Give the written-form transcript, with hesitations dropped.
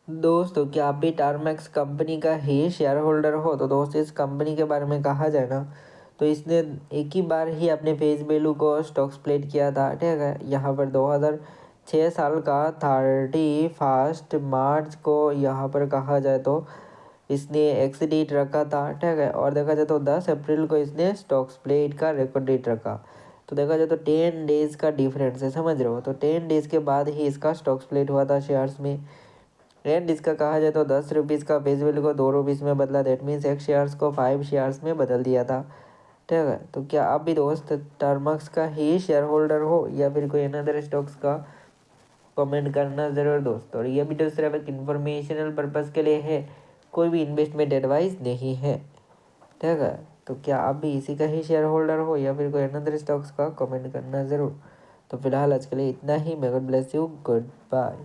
दोस्तों क्या आप भी टारमैक्स कंपनी का ही शेयर होल्डर हो? तो दोस्तों इस कंपनी के बारे में कहा जाए ना, तो इसने एक ही बार ही अपने फेस वैल्यू को स्टॉक स्प्लिट किया था, ठीक है। यहाँ पर 2006 साल का 31 मार्च को यहाँ पर कहा जाए तो इसने एक्स डेट रखा था, ठीक है। और देखा जाए तो 10 अप्रैल को इसने स्टॉक स्प्लिट का रिकॉर्ड डेट रखा। तो देखा जाए तो 10 डेज का डिफरेंस है, समझ रहे हो। तो 10 डेज के बाद ही इसका स्टॉक स्प्लिट हुआ था शेयर्स में। एंड इसका कहा जाए तो 10 रुपीज़ का फेस वैल्यू को 2 रुपीज़ में बदला। दैट मीन्स एक शेयर्स को 5 शेयर्स में बदल दिया था, ठीक है। तो क्या आप भी दोस्त टर्मक्स का ही शेयर होल्डर हो या फिर कोई अनदर स्टॉक्स का? कमेंट करना ज़रूर दोस्तों। और ये वीडियो सिर्फ एक इन्फॉर्मेशनल पर्पज़ के लिए है, कोई भी इन्वेस्टमेंट एडवाइस नहीं है, ठीक है। तो क्या आप भी इसी का ही शेयर होल्डर हो या फिर कोई अनदर स्टॉक्स का? कमेंट करना ज़रूर। तो फिलहाल आज के लिए इतना ही। May God bless you, good bye.